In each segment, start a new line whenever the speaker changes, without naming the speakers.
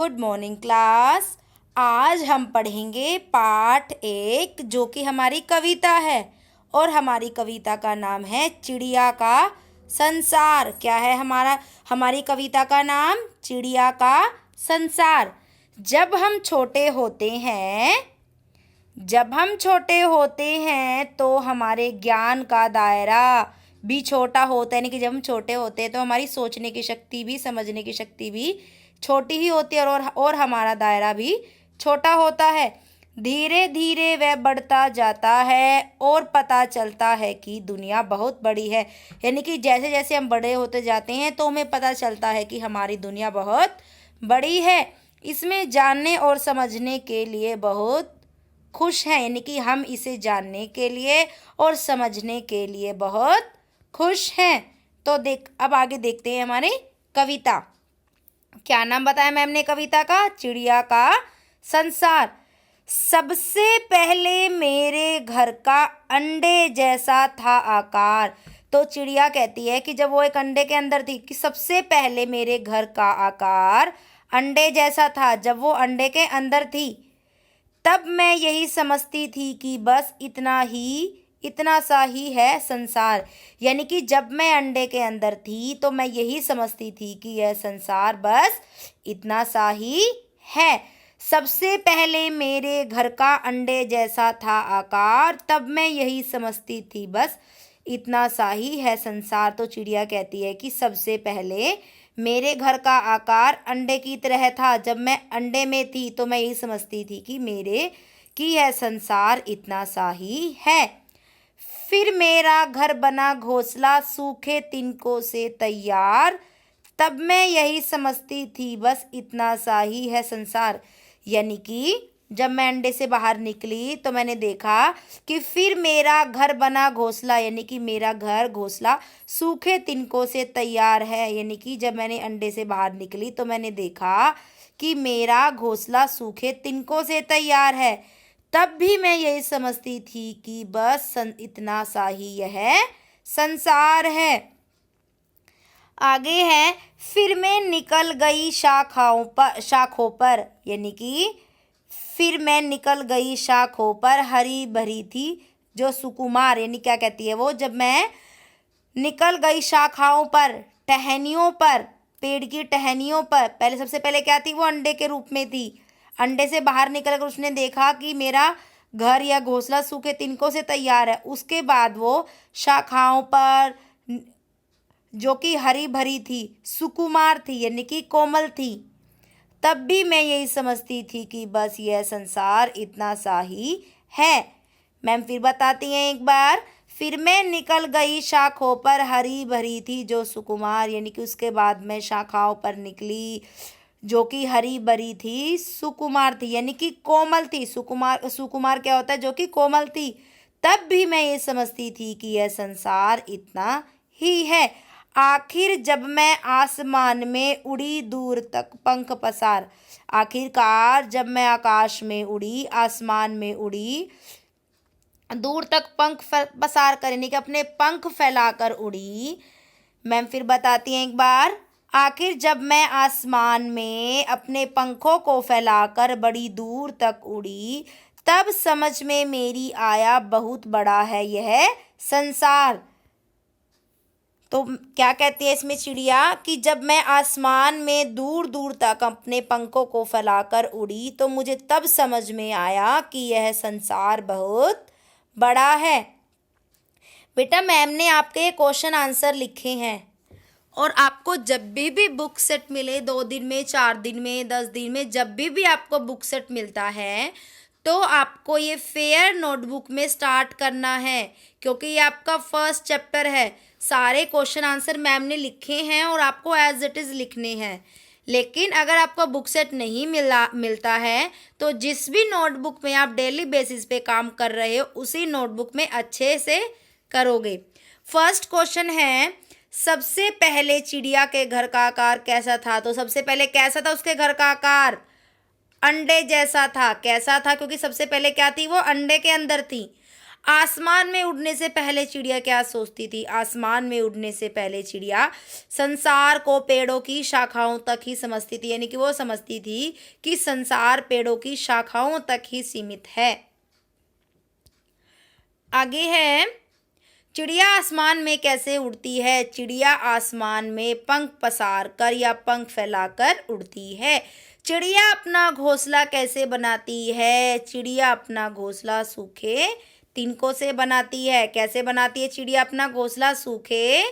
Good morning class. आज हम पढ़ेंगे पाठ 1 जो कि हमारी कविता है और हमारी कविता का नाम है चिड़िया का संसार। क्या है हमारी कविता का नाम? चिड़िया का संसार। जब हम छोटे होते हैं तो हमारे ज्ञान का दायरा भी छोटा होता है। यानी कि जब हम छोटे होते हैं तो हमारी सोचने की शक्ति भी, समझने की शक्ति भी छोटी ही होती है और हमारा दायरा भी छोटा होता है। धीरे धीरे वह बढ़ता जाता है और पता चलता है कि दुनिया बहुत बड़ी है। यानी कि जैसे जैसे हम बड़े होते जाते हैं तो हमें पता चलता है कि हमारी दुनिया बहुत बड़ी है। इसमें जानने और समझने के लिए बहुत खुश हैं। यानी कि हम इसे जानने के लिए और समझने के लिए बहुत खुश हैं। तो अब आगे देखते हैं हमारी कविता। क्या नाम बताया मैम ने कविता का? चिड़िया का संसार। सबसे पहले मेरे घर का अंडे जैसा था आकार। तो चिड़िया कहती है कि जब वो एक अंडे के अंदर थी कि सबसे पहले मेरे घर का आकार अंडे जैसा था। जब वो अंडे के अंदर थी तब मैं यही समझती थी कि बस इतना सा ही है संसार। यानी कि जब मैं अंडे के अंदर थी तो मैं यही समझती थी कि यह संसार बस इतना सा ही है। सबसे पहले मेरे घर का अंडे जैसा था आकार, तब मैं यही समझती थी बस इतना सा ही है संसार। तो चिड़िया कहती है कि सबसे पहले मेरे घर का आकार अंडे की तरह था। जब मैं अंडे में थी तो मैं यही समझती थी कि यह संसार इतना सा ही है। फिर मेरा घर बना घोंसला सूखे तिनकों से तैयार, तब मैं यही समझती थी बस इतना सा ही है संसार। यानी कि जब मैं अंडे से बाहर निकली तो मैंने देखा कि फिर मेरा घर बना घोंसला, यानी कि मेरा घर घोंसला सूखे तिनकों से तैयार है। यानी कि जब मैंने अंडे से बाहर निकली तो मैंने देखा कि मेरा घोंसला सूखे तिनकों से तैयार है। तब भी मैं यही समझती थी कि बस इतना सा ही यह संसार है। आगे है, फिर मैं निकल गई शाखों पर। यानी कि फिर मैं निकल गई शाखों पर, हरी भरी थी जो सुकुमार। यानी क्या कहती है वो? जब मैं निकल गई शाखाओं पर, टहनियों पर, पेड़ की टहनियों पर। पहले सबसे पहले क्या थी? वो अंडे के रूप में थी। अंडे से बाहर निकलकर उसने देखा कि मेरा घर या घोंसला सूखे तिनकों से तैयार है। उसके बाद वो शाखाओं पर, जो कि हरी भरी थी, सुकुमार थी यानी कि कोमल थी, तब भी मैं यही समझती थी कि बस यह संसार इतना सा ही है। मैम फिर बताती हैं एक बार। फिर मैं निकल गई शाखों पर, हरी भरी थी जो सुकुमार। यानी कि उसके बाद मैं शाखाओं पर निकली जो कि हरी भरी थी, सुकुमार थी यानी कि कोमल थी। सुकुमार क्या होता है? जो कि कोमल थी। तब भी मैं ये समझती थी कि यह संसार इतना ही है। आखिर जब मैं आसमान में उड़ी दूर तक पंख पसार। आखिरकार जब मैं आकाश में उड़ी, आसमान में उड़ी, दूर तक पंख पसार कर, यानी कि अपने पंख फैलाकर उड़ी। मैम फिर बताती हैं एक बार। आखिर जब मैं आसमान में अपने पंखों को फैलाकर बड़ी दूर तक उड़ी, तब समझ में मेरी आया बहुत बड़ा है यह संसार। तो क्या कहती है इसमें चिड़िया कि जब मैं आसमान में दूर दूर तक अपने पंखों को फैलाकर उड़ी तो मुझे तब समझ में आया कि यह संसार बहुत बड़ा है। बेटा मैम ने आपके ये क्वेश्चन आंसर लिखे हैं और आपको जब भी बुक सेट मिले, 2 दिन में, 4 दिन में, 10 दिन में, जब भी आपको बुक सेट मिलता है तो आपको ये फेयर नोटबुक में स्टार्ट करना है, क्योंकि ये आपका फर्स्ट चैप्टर है। सारे क्वेश्चन आंसर मैम ने लिखे हैं और आपको एज इट इज़ लिखने हैं। लेकिन अगर आपको बुक सेट नहीं मिलता है तो जिस भी नोटबुक में आप डेली बेसिस पे काम कर रहे हो उसी नोटबुक में अच्छे से करोगे। फर्स्ट क्वेश्चन है, सबसे पहले चिड़िया के घर का आकार कैसा था? तो सबसे पहले कैसा था उसके घर का आकार? अंडे जैसा था। कैसा था? क्योंकि सबसे पहले क्या थी? वो अंडे के अंदर थी। आसमान में उड़ने से पहले चिड़िया क्या सोचती थी? आसमान में उड़ने से पहले चिड़िया संसार को पेड़ों की शाखाओं तक ही समझती थी, यानी कि वो समझती थी कि संसार पेड़ों की शाखाओं तक ही सीमित है। आगे है, चिड़िया आसमान में कैसे उड़ती है? चिड़िया आसमान में पंख पसार कर या पंख फैलाकर उड़ती है। चिड़िया अपना घोंसला कैसे बनाती है? चिड़िया अपना घोंसला सूखे तिनकों से बनाती है। कैसे बनाती है चिड़िया अपना घोंसला? सूखे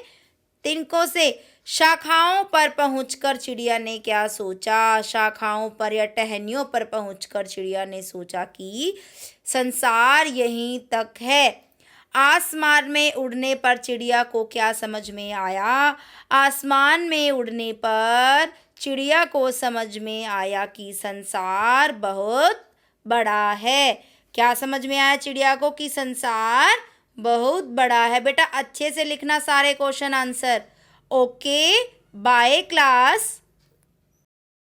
तिनकों से। शाखाओं पर पहुंचकर चिड़िया ने क्या सोचा? शाखाओं पर या टहनियों पर पहुंचकर चिड़िया ने सोचा कि संसार यहीं तक है। आसमान में उड़ने पर चिड़िया को क्या समझ में आया? आसमान में उड़ने पर चिड़िया को समझ में आया कि संसार बहुत बड़ा है। क्या समझ में आया चिड़िया को? कि संसार बहुत बड़ा है। बेटा अच्छे से लिखना सारे question answer. Okay, bye class.